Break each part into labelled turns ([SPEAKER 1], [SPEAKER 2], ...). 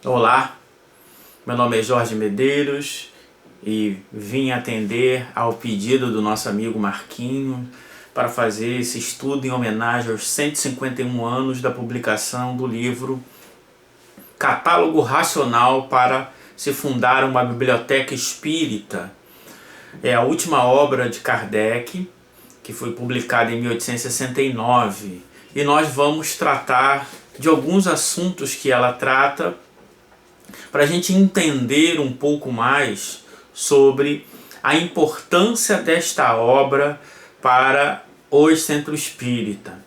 [SPEAKER 1] Olá, meu nome é Jorge Medeiros e vim atender ao pedido do nosso amigo Marquinho para fazer esse estudo em homenagem aos 151 anos da publicação do livro Catálogo Racional para se fundar uma biblioteca espírita. É a última obra de Kardec, que foi publicada em 1869, e nós vamos tratar de alguns assuntos que ela trata para a gente entender um pouco mais sobre a importância desta obra para o Centro Espírita.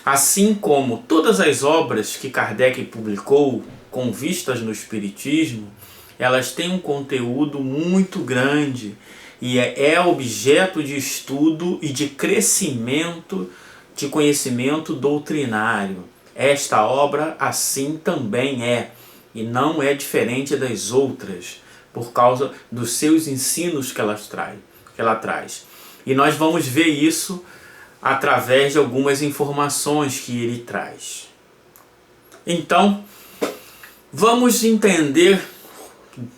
[SPEAKER 1] Assim como todas as obras que Kardec publicou com vistas no Espiritismo, elas têm um conteúdo muito grande e é objeto de estudo e de crescimento de conhecimento doutrinário. Esta obra assim também é, e não é diferente das outras, por causa dos seus ensinos que ela traz. E nós vamos ver isso através de algumas informações que ele traz. Então, vamos entender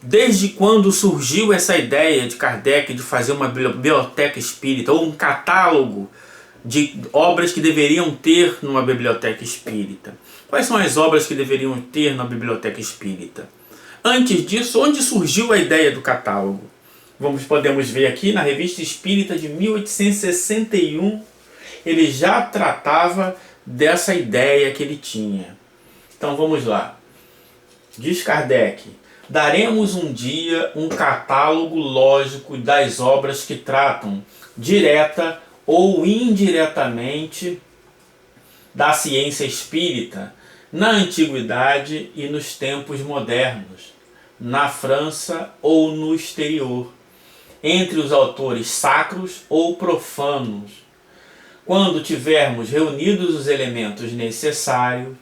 [SPEAKER 1] desde quando surgiu essa ideia de Kardec de fazer uma biblioteca espírita, ou um catálogo de obras que deveriam ter numa biblioteca espírita. Quais são as obras que deveriam ter na biblioteca espírita? Antes disso, onde surgiu a ideia do catálogo? Podemos ver aqui na Revista Espírita de 1861, ele já tratava dessa ideia que ele tinha. Então vamos lá. Diz Kardec: daremos um dia um catálogo lógico das obras que tratam, direta ou indiretamente, da ciência espírita, na antiguidade e nos tempos modernos, na França ou no exterior, entre os autores sacros ou profanos. Quando tivermos reunidos os elementos necessários,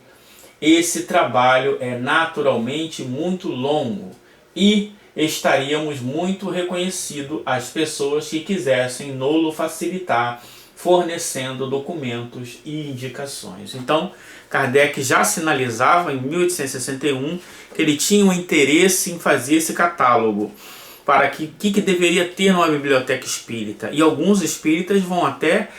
[SPEAKER 1] esse trabalho é naturalmente muito longo e estaríamos muito reconhecidos às pessoas que quisessem nolo facilitar, fornecendo documentos e indicações. Então, Kardec já sinalizava em 1861 que ele tinha um interesse em fazer esse catálogo para que deveria ter numa biblioteca espírita. E alguns espíritas vão até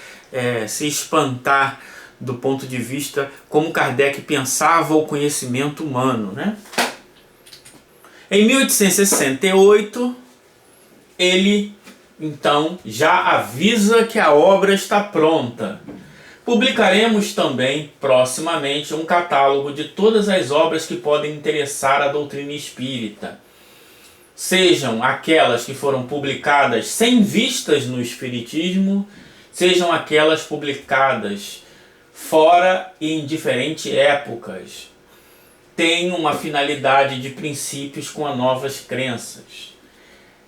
[SPEAKER 1] se espantar do ponto de vista como Kardec pensava o conhecimento humano, né? Em 1868, ele então já avisa que a obra está pronta. Publicaremos também proximamente um catálogo de todas as obras que podem interessar a doutrina espírita, sejam aquelas que foram publicadas sem vistas no Espiritismo, sejam aquelas publicadas fora e em diferentes épocas, tem uma finalidade de princípios com as novas crenças.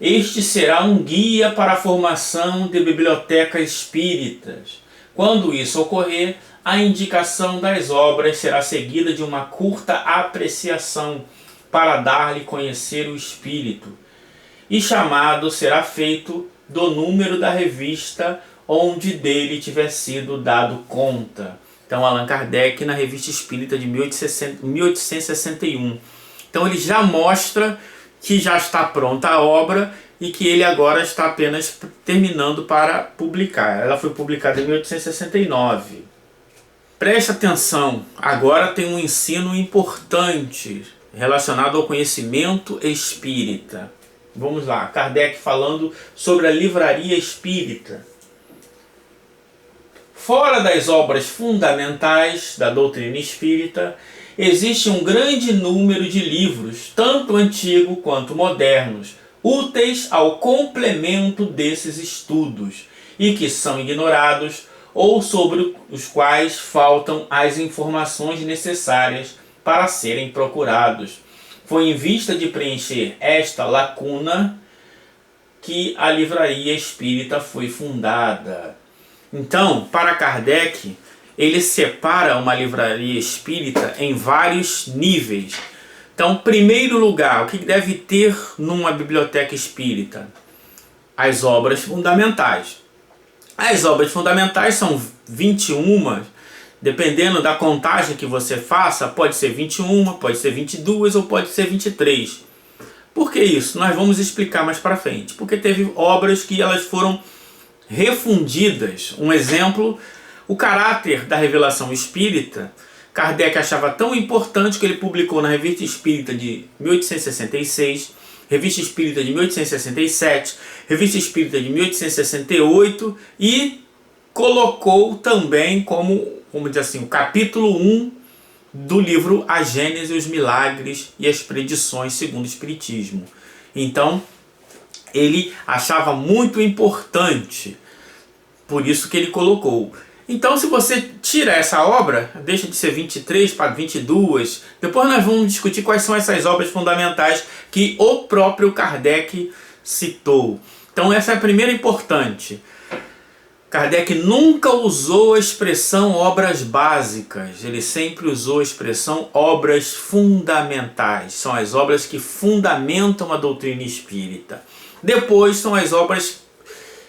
[SPEAKER 1] Este será um guia para a formação de bibliotecas espíritas. Quando isso ocorrer, a indicação das obras será seguida de uma curta apreciação para dar-lhe conhecer o espírito, e chamado será feito do número da revista onde dele tiver sido dado conta. Então, Allan Kardec, na Revista Espírita de 1861. Então, ele já mostra que já está pronta a obra e que ele agora está apenas terminando para publicar. Ela foi publicada em 1869. Preste atenção, agora tem um ensino importante relacionado ao conhecimento espírita. Vamos lá, Kardec falando sobre a livraria espírita. Fora das obras fundamentais da doutrina espírita, existe um grande número de livros, tanto antigos quanto modernos, úteis ao complemento desses estudos e que são ignorados ou sobre os quais faltam as informações necessárias para serem procurados. Foi em vista de preencher esta lacuna que a livraria espírita foi fundada. Então, para Kardec, ele separa uma livraria espírita em vários níveis. Então, em primeiro lugar, o que deve ter numa biblioteca espírita? As obras fundamentais. As obras fundamentais são 21 Dependendo da contagem que você faça, pode ser 21, pode ser 22 ou pode ser 23. Por que isso? Nós vamos explicar mais para frente. Porque teve obras que elas foram refundidas. Um exemplo, o caráter da revelação espírita, Kardec achava tão importante que ele publicou na Revista Espírita de 1866, Revista Espírita de 1867, Revista Espírita de 1868 e colocou também como, vamos dizer assim, o capítulo 1 do livro A Gênese, os Milagres e as Predições segundo o Espiritismo. Então, ele achava muito importante, por isso que ele colocou. Então, se você tira essa obra, deixa de ser 23 para 22, depois nós vamos discutir quais são essas obras fundamentais que o próprio Kardec citou. Então, essa é a primeira importante. Kardec nunca usou a expressão obras básicas, ele sempre usou a expressão obras fundamentais. São as obras que fundamentam a doutrina espírita. Depois são as obras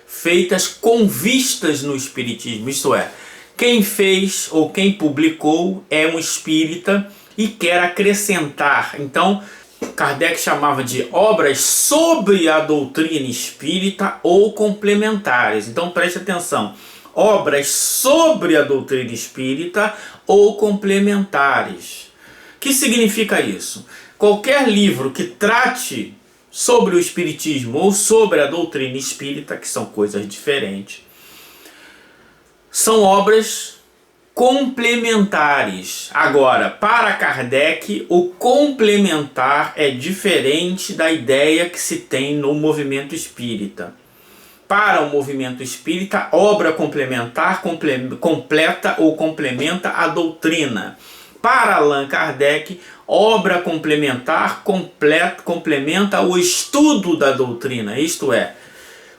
[SPEAKER 1] feitas com vistas no espiritismo, isto é, quem fez ou quem publicou é um espírita e quer acrescentar. Então, Kardec chamava de obras sobre a doutrina espírita ou complementares. Então preste atenção, obras sobre a doutrina espírita ou complementares. O que significa isso? Qualquer livro que trate sobre o espiritismo ou sobre a doutrina espírita, que são coisas diferentes, são obras complementares. Agora, para Kardec, o complementar é diferente da ideia que se tem no movimento espírita. Para o movimento espírita, obra complementar completa ou complementa a doutrina. Para Allan Kardec, obra complementar complementa o estudo da doutrina. Isto é,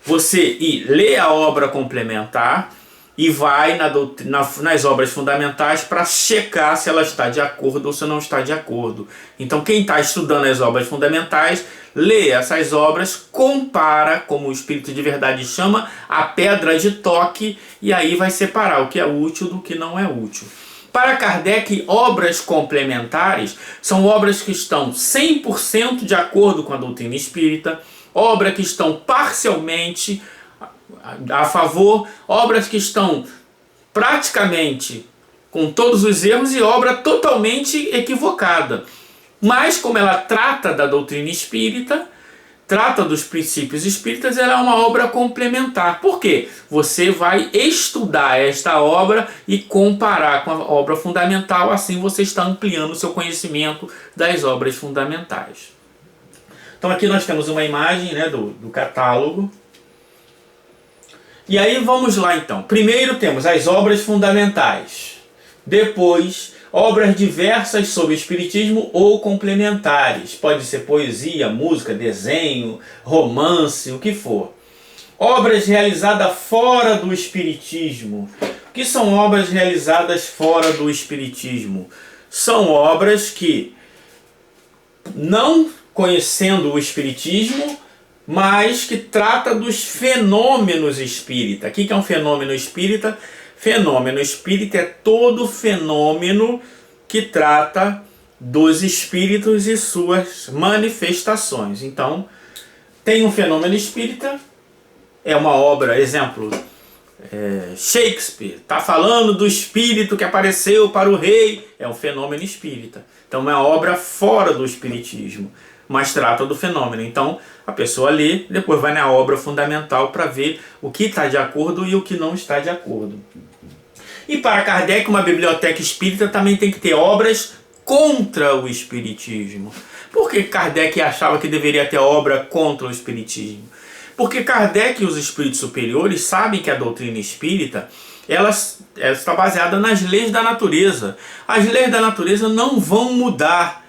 [SPEAKER 1] você lê a obra complementar e vai nas obras fundamentais para checar se ela está de acordo ou se não está de acordo. Então quem está estudando as obras fundamentais, lê essas obras, compara, como o Espírito de Verdade chama, a pedra de toque, e aí vai separar o que é útil do que não é útil. Para Kardec, obras complementares são obras que estão 100% de acordo com a doutrina espírita, obras que estão parcialmente a favor, obras que estão praticamente com todos os erros e obra totalmente equivocada. Mas como ela trata da doutrina espírita, trata dos princípios espíritas, ela é uma obra complementar. Por quê? Você vai estudar esta obra e comparar com a obra fundamental, assim você está ampliando o seu conhecimento das obras fundamentais. Então aqui nós temos uma imagem, né, do catálogo. E aí vamos lá então. Primeiro temos as obras fundamentais. Depois, obras diversas sobre o espiritismo ou complementares. Pode ser poesia, música, desenho, romance, o que for. Obras realizadas fora do espiritismo. O que são obras realizadas fora do espiritismo? São obras que, não conhecendo o espiritismo, mas que trata dos fenômenos espírita. O que é um fenômeno espírita? Fenômeno espírita é todo fenômeno que trata dos espíritos e suas manifestações. Então, tem um fenômeno espírita, é uma obra, exemplo, Shakespeare está falando do espírito que apareceu para o rei, é um fenômeno espírita. Então, é uma obra fora do espiritismo, mas trata do fenômeno. Então, a pessoa lê, depois vai na obra fundamental para ver o que está de acordo e o que não está de acordo. E para Kardec, uma biblioteca espírita também tem que ter obras contra o espiritismo. Por que Kardec achava que deveria ter obra contra o espiritismo? Porque Kardec e os espíritos superiores sabem que a doutrina espírita ela está baseada nas leis da natureza. As leis da natureza não vão mudar.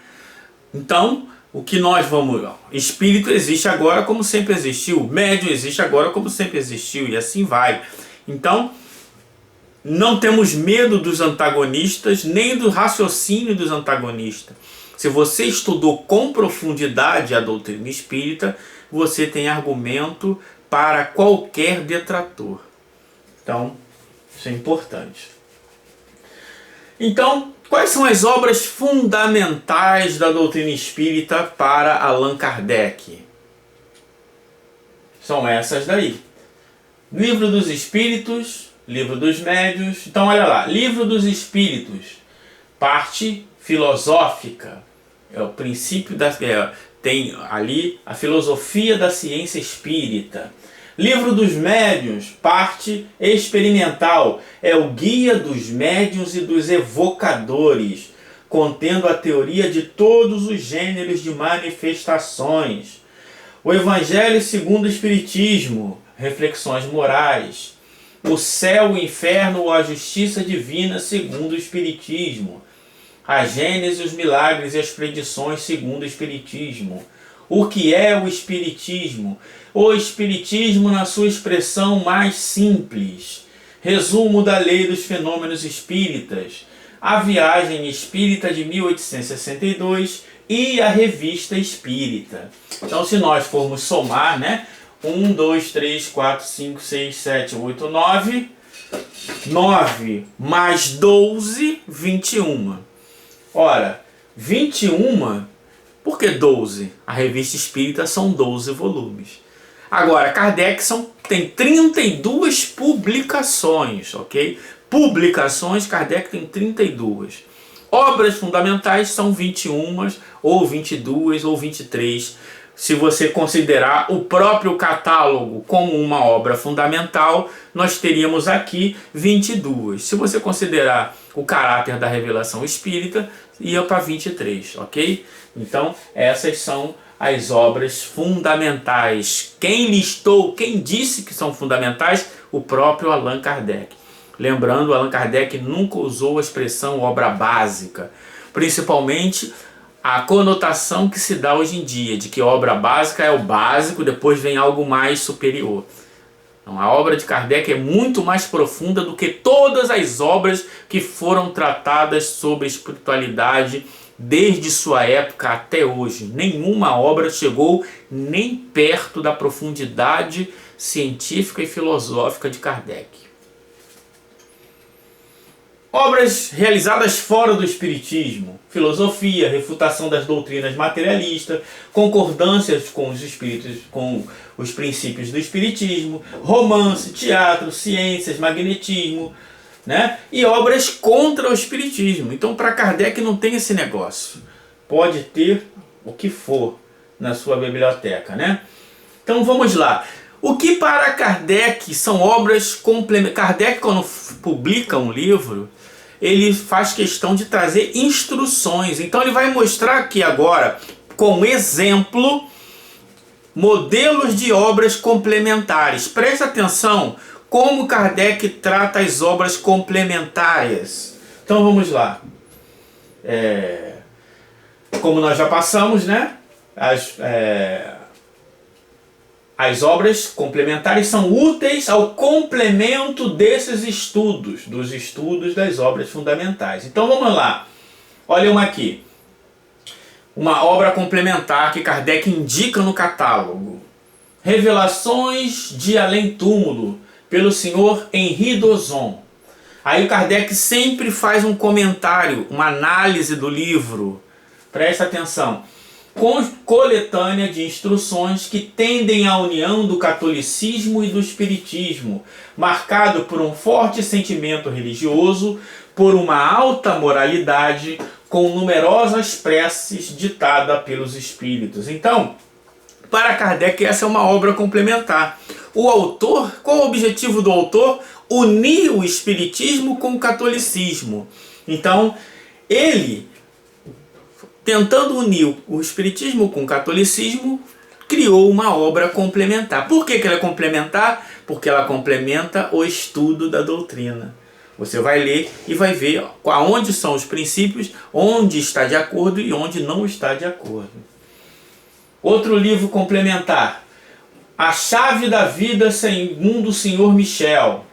[SPEAKER 1] Então, o que nós vamos... Espírito existe agora como sempre existiu. Médium existe agora como sempre existiu. E assim vai. Então, não temos medo dos antagonistas, nem do raciocínio dos antagonistas. Se você estudou com profundidade a doutrina espírita, você tem argumento para qualquer detrator. Então, isso é importante. Então, quais são as obras fundamentais da doutrina espírita para Allan Kardec? São essas daí. Livro dos Espíritos, Livro dos Médiuns. Então, olha lá. Livro dos Espíritos, parte filosófica. É o princípio da... tem ali a filosofia da ciência espírita. Livro dos Médiuns, parte experimental, é o guia dos médiuns e dos evocadores, contendo a teoria de todos os gêneros de manifestações. O Evangelho segundo o Espiritismo, reflexões morais. O céu, o inferno ou a justiça divina segundo o Espiritismo. A Gênese, os milagres e as predições segundo o Espiritismo. O que é o Espiritismo? O Espiritismo na sua expressão mais simples. Resumo da lei dos fenômenos espíritas. A Viagem Espírita de 1862 e a Revista Espírita. Então, se nós formos somar, né? 1, 2, 3, 4, 5, 6, 7, 8, 9. 9 mais 12, 21. Ora, 21, por que 12? A Revista Espírita são 12 volumes. Agora, Kardec tem 32 publicações, ok? Publicações, Kardec tem 32. Obras fundamentais são 21, ou 22, ou 23. Se você considerar o próprio catálogo como uma obra fundamental, nós teríamos aqui 22. Se você considerar o caráter da revelação espírita, ia para 23, ok? Então, essas são as obras fundamentais. Quem listou, quem disse que são fundamentais? O próprio Allan Kardec. Lembrando, Allan Kardec nunca usou a expressão obra básica, principalmente a conotação que se dá hoje em dia, de que obra básica é o básico, depois vem algo mais superior. Então, a obra de Kardec é muito mais profunda do que todas as obras que foram tratadas sobre espiritualidade desde sua época até hoje. Nenhuma obra chegou nem perto da profundidade científica e filosófica de Kardec. Obras realizadas fora do Espiritismo: filosofia, refutação das doutrinas materialistas, concordâncias com os espíritos, com os princípios do Espiritismo, romance, teatro, ciências, magnetismo, né? E obras contra o Espiritismo. Então, para Kardec não tem esse negócio. Pode ter o que for na sua biblioteca, né? Então, vamos lá. O que para Kardec são obras complementares? Kardec, quando publica um livro, ele faz questão de trazer instruções. Então ele vai mostrar aqui agora, com exemplo, modelos de obras complementares. Presta atenção como Kardec trata as obras complementares. Então vamos lá. Como nós já passamos, né? As obras complementares são úteis ao complemento desses estudos, dos estudos das obras fundamentais. Então vamos lá. Olha uma aqui. Uma obra complementar que Kardec indica no catálogo. Revelações de Além-Túmulo, pelo senhor Henri Dozon. Aí o Kardec sempre faz um comentário, uma análise do livro. Presta atenção. Coletânea de instruções que tendem à união do catolicismo e do espiritismo, marcado por um forte sentimento religioso, por uma alta moralidade, com numerosas preces ditadas pelos espíritos. Então, para Kardec, essa é uma obra complementar. O autor, qual o objetivo do autor? Unir o espiritismo com o catolicismo. Então, ele, tentando unir o espiritismo com o catolicismo, criou uma obra complementar. Por que ela é complementar? Porque ela complementa o estudo da doutrina. Você vai ler e vai ver aonde são os princípios, onde está de acordo e onde não está de acordo. Outro livro complementar: A Chave da Vida segundo Sr. Michel.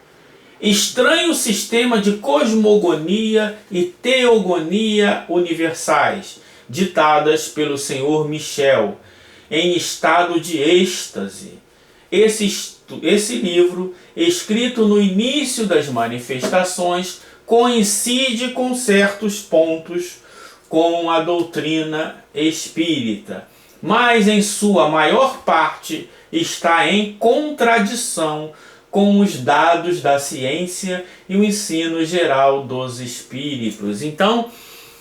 [SPEAKER 1] Estranho sistema de cosmogonia e teogonia universais, ditadas pelo Sr. Michel, em estado de êxtase. Esse livro, escrito no início das manifestações, coincide com certos pontos com a doutrina espírita, mas em sua maior parte está em contradição com os dados da ciência e o ensino geral dos espíritos. Então,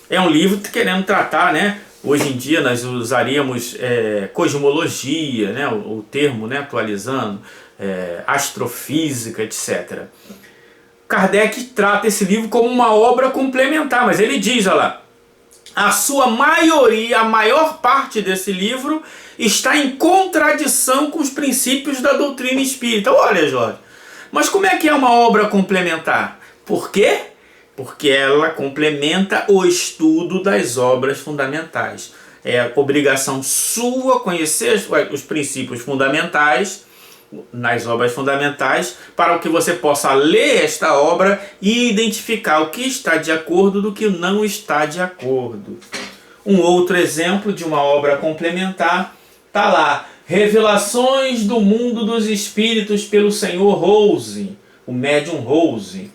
[SPEAKER 1] é um livro querendo tratar, né? Hoje em dia nós usaríamos cosmologia, né? O termo, né? Atualizando, astrofísica, etc. Kardec trata esse livro como uma obra complementar, mas ele diz, olha lá, a sua maioria, a maior parte desse livro está em contradição com os princípios da doutrina espírita. Olha, Jorge, mas como é que é uma obra complementar? Por quê? Porque ela complementa o estudo das obras fundamentais. É obrigação sua conhecer os princípios fundamentais nas obras fundamentais, para que você possa ler esta obra e identificar o que está de acordo do que não está de acordo. Um outro exemplo de uma obra complementar está lá, Revelações do Mundo dos Espíritos pelo Senhor Rose, o médium Rose.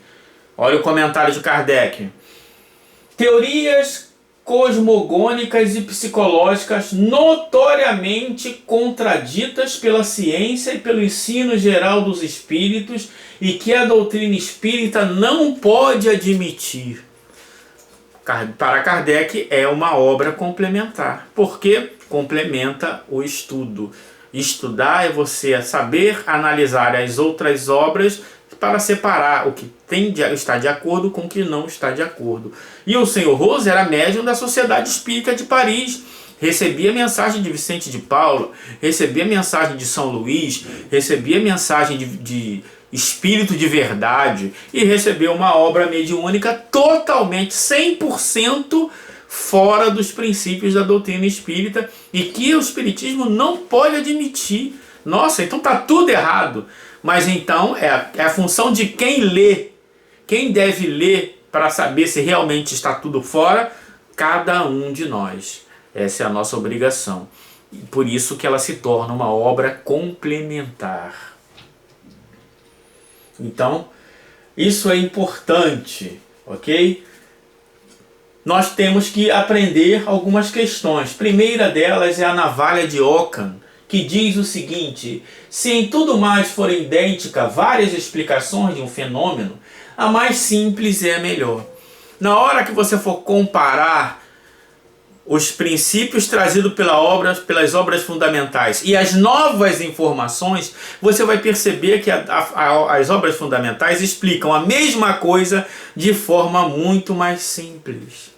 [SPEAKER 1] Olha o comentário de Kardec. Teorias cosmogônicas e psicológicas notoriamente contraditas pela ciência e pelo ensino geral dos espíritos e que a doutrina espírita não pode admitir. Para Kardec é uma obra complementar, porque complementa o estudo. Estudar é você saber analisar as outras obras para separar o que está de acordo com o que não está de acordo. E o senhor Rose era médium da Sociedade Espírita de Paris, recebia mensagem de Vicente de Paula, recebia mensagem de São Luís, recebia mensagem de Espírito de Verdade e recebeu uma obra mediúnica totalmente, 100% fora dos princípios da doutrina espírita e que o espiritismo não pode admitir. Nossa, então está tudo errado. Mas então é a função de quem lê. Quem deve ler para saber se realmente está tudo fora? Cada um de nós. Essa é a nossa obrigação. E por isso que ela se torna uma obra complementar. Então, isso é importante, ok? Nós temos que aprender algumas questões. A primeira delas é a navalha de Ockham, que diz o seguinte: se em tudo mais forem idênticas várias explicações de um fenômeno, a mais simples é a melhor. Na hora que você for comparar os princípios trazidos pelas obras fundamentais e as novas informações, você vai perceber que as obras fundamentais explicam a mesma coisa de forma muito mais simples.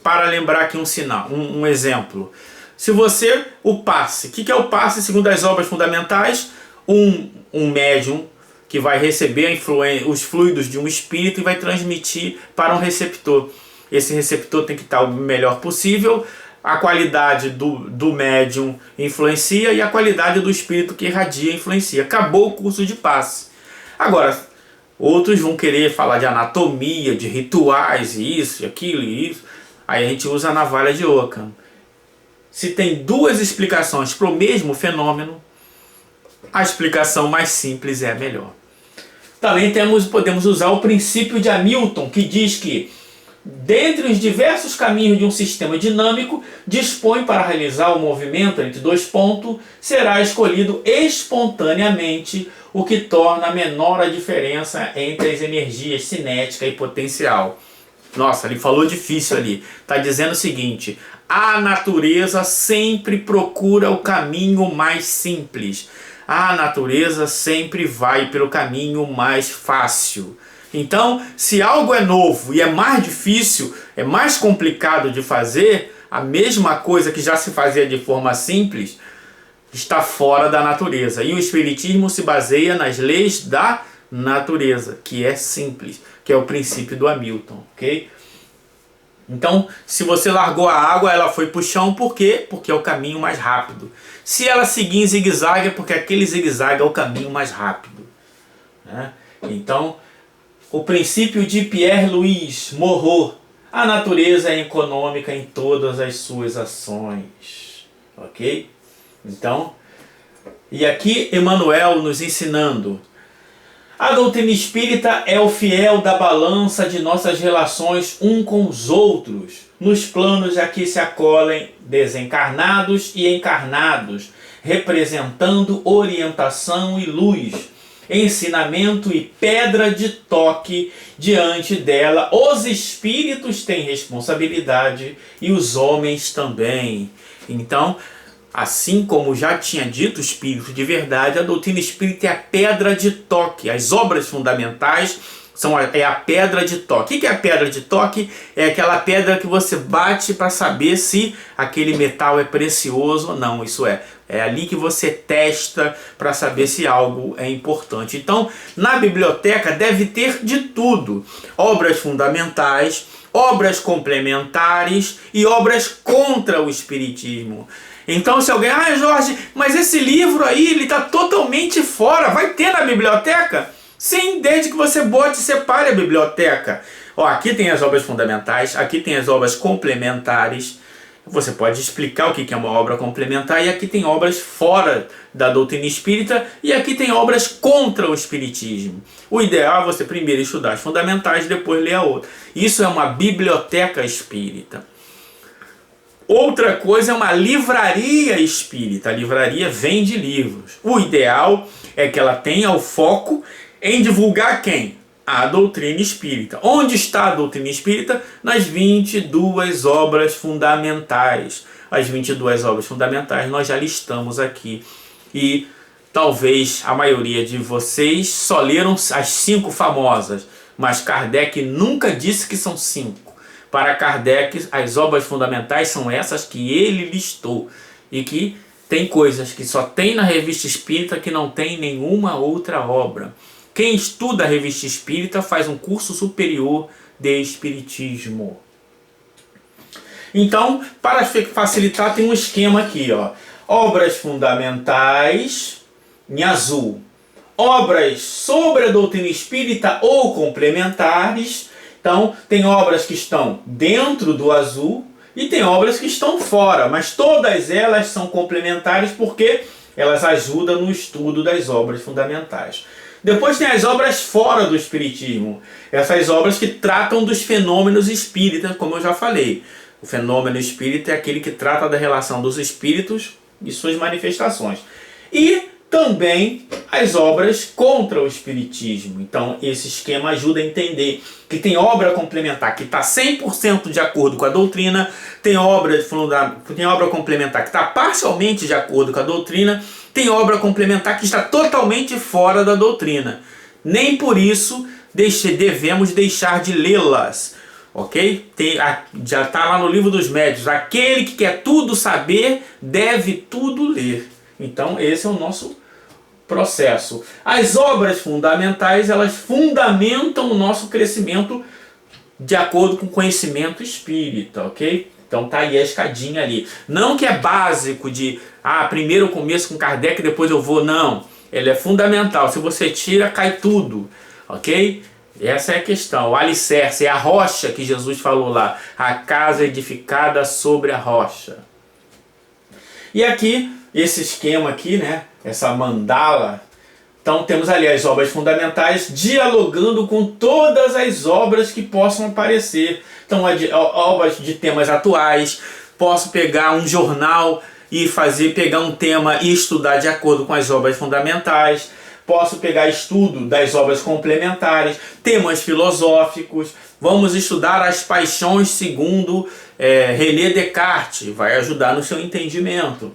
[SPEAKER 1] Para lembrar aqui um exemplo. Se você, o passe, o que é o passe segundo as obras fundamentais? Um médium que vai receber os fluidos de um espírito e vai transmitir para um receptor. Esse receptor tem que estar o melhor possível, a qualidade do médium influencia e a qualidade do espírito que irradia influencia. Acabou o curso de passe. Agora, outros vão querer falar de anatomia, de rituais, isso, aquilo e isso. Aí a gente usa a navalha de Ockham. Se tem duas explicações para o mesmo fenômeno, a explicação mais simples é a melhor. Também podemos usar o princípio de Hamilton, que diz que, dentre os diversos caminhos de um sistema dinâmico, dispõe para realizar o movimento entre dois pontos, será escolhido espontaneamente, o que torna menor a diferença entre as energias cinética e potencial. Nossa, ele falou difícil ali. Está dizendo o seguinte: a natureza sempre procura o caminho mais simples. A natureza sempre vai pelo caminho mais fácil. Então, se algo é novo e é mais difícil, é mais complicado de fazer, a mesma coisa que já se fazia de forma simples, está fora da natureza. E o Espiritismo se baseia nas leis da natureza, que é simples, que é o princípio do Hamilton, ok? Então, se você largou a água, ela foi para o chão, por quê? Porque é o caminho mais rápido. Se ela seguir em zigue-zague, é porque aquele zigue-zague é o caminho mais rápido, né? Então, o princípio de Pierre-Louis Moreau: a natureza é econômica em todas as suas ações, ok? Então, e aqui Emmanuel nos ensinando: A doutrina espírita é o fiel da balança de nossas relações um com os outros, nos planos a que se acolhem desencarnados e encarnados, representando orientação e luz, ensinamento e pedra de toque. Diante dela, os espíritos têm responsabilidade e os homens também. Então, assim como já tinha dito o Espírito de Verdade, a doutrina espírita é a pedra de toque. As obras fundamentais é a pedra de toque. O que é a pedra de toque? É aquela pedra que você bate para saber se aquele metal é precioso ou não. Isso é ali que você testa para saber se algo é importante. Então, na biblioteca deve ter de tudo. Obras fundamentais, obras complementares e obras contra o espiritismo. Então, se alguém, Jorge, mas esse livro aí, ele está totalmente fora, vai ter na biblioteca? Sim, desde que você bote e separe a biblioteca. Aqui tem as obras fundamentais, aqui tem as obras complementares. Você pode explicar o que é uma obra complementar, e aqui tem obras fora da doutrina espírita, e aqui tem obras contra o espiritismo. O ideal é você primeiro estudar as fundamentais, depois ler a outra. Isso é uma biblioteca espírita. Outra coisa é uma livraria espírita. A livraria vende livros. O ideal é que ela tenha o foco em divulgar quem? A doutrina espírita. Onde está a doutrina espírita? Nas 22 obras fundamentais. As 22 obras fundamentais nós já listamos aqui. E talvez a maioria de vocês só leram as 5 famosas, mas Kardec nunca disse que são 5. Para Kardec, as obras fundamentais são essas que ele listou, e que tem coisas que só tem na Revista Espírita que não tem em nenhuma outra obra. Quem estuda a Revista Espírita faz um curso superior de Espiritismo. Então, para facilitar, tem um esquema aqui, obras fundamentais em azul, obras sobre a doutrina espírita ou complementares. Então, tem obras que estão dentro do azul e tem obras que estão fora, mas todas elas são complementares porque elas ajudam no estudo das obras fundamentais. Depois tem as obras fora do espiritismo, essas obras que tratam dos fenômenos espíritas, como eu já falei. O fenômeno espírita é aquele que trata da relação dos espíritos e suas manifestações. E também as obras contra o espiritismo. Então, esse esquema ajuda a entender que tem obra complementar que está 100% de acordo com a doutrina, tem obra complementar que está parcialmente de acordo com a doutrina, tem obra complementar que está totalmente fora da doutrina. Nem por isso devemos deixar de lê-las. Ok? Já está lá no Livro dos Médiuns. Aquele que quer tudo saber deve tudo ler. Então, esse é o nosso processo. As obras fundamentais, elas fundamentam o nosso crescimento de acordo com o conhecimento espírita, ok? Então tá aí a escadinha ali. Não que é básico de, primeiro eu começo com Kardec, depois eu vou. Não, ele é fundamental. Se você tira, cai tudo, ok? Essa é a questão. O alicerce é a rocha que Jesus falou lá. A casa edificada sobre a rocha. E aqui, esse esquema aqui, né? Essa mandala. Então temos ali as obras fundamentais dialogando com todas as obras que possam aparecer. Então obras de temas atuais. Posso pegar um jornal e pegar um tema e estudar de acordo com as obras fundamentais. Posso pegar estudo das obras complementares, temas filosóficos. Vamos estudar as paixões segundo René Descartes. Vai ajudar no seu entendimento.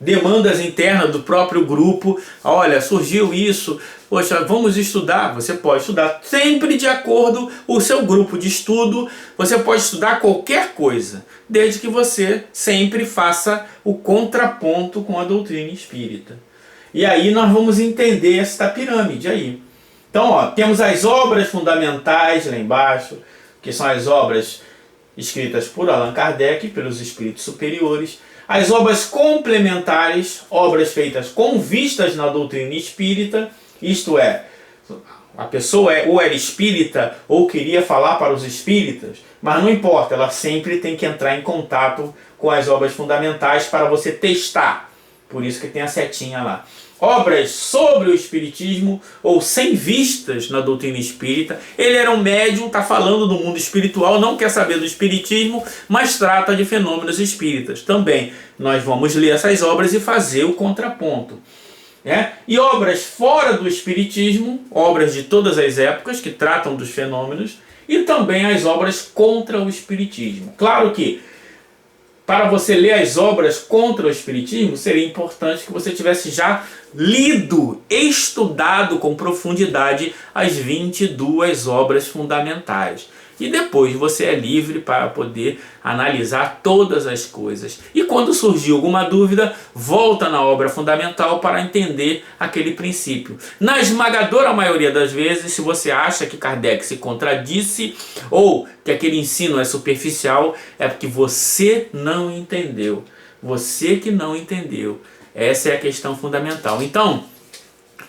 [SPEAKER 1] Demandas internas do próprio grupo. Olha, surgiu isso. Poxa, vamos estudar. Você pode estudar sempre de acordo com o seu grupo de estudo. Você pode estudar qualquer coisa, desde que você sempre faça o contraponto com a doutrina espírita. E aí nós vamos entender esta pirâmide aí. Então, temos as obras fundamentais lá embaixo, que são as obras escritas por Allan Kardec, pelos espíritos superiores. As obras complementares, obras feitas com vistas na doutrina espírita, isto é, a pessoa ou era espírita ou queria falar para os espíritas, mas não importa, ela sempre tem que entrar em contato com as obras fundamentais para você testar. Por isso que tem a setinha lá. obras sobre o espiritismo ou sem vistas na doutrina espírita. Ele era um médium, está falando do mundo espiritual, não quer saber do espiritismo, mas trata de fenômenos espíritas. Também nós vamos ler essas obras e fazer o contraponto. E obras fora do espiritismo, obras de todas as épocas que tratam dos fenômenos, e também as obras contra o espiritismo. Claro que para você ler as obras contra o espiritismo, seria importante que você tivesse já lido, estudado com profundidade as 22 obras fundamentais. E depois você é livre para poder analisar todas as coisas. E quando surgir alguma dúvida, volta na obra fundamental para entender aquele princípio. Na esmagadora maioria das vezes, se você acha que Kardec se contradisse ou que aquele ensino é superficial, é porque você não entendeu. Você que não entendeu. Essa é a questão fundamental. Então,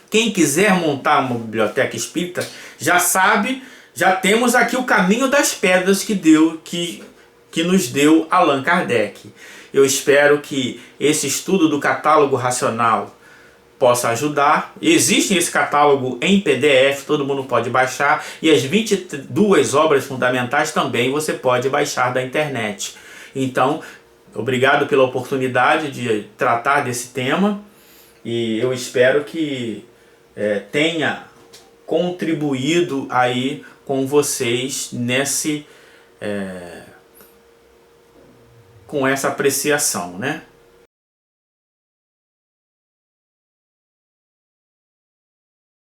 [SPEAKER 1] quem quiser montar uma biblioteca espírita já sabe. Já temos aqui o caminho das pedras que nos deu Allan Kardec. Eu espero que esse estudo do catálogo racional possa ajudar. Existe esse catálogo em PDF, todo mundo pode baixar. E as 22 obras fundamentais também você pode baixar da internet. Então, obrigado pela oportunidade de tratar desse tema. E eu espero que tenha contribuído aí com vocês com essa apreciação, né?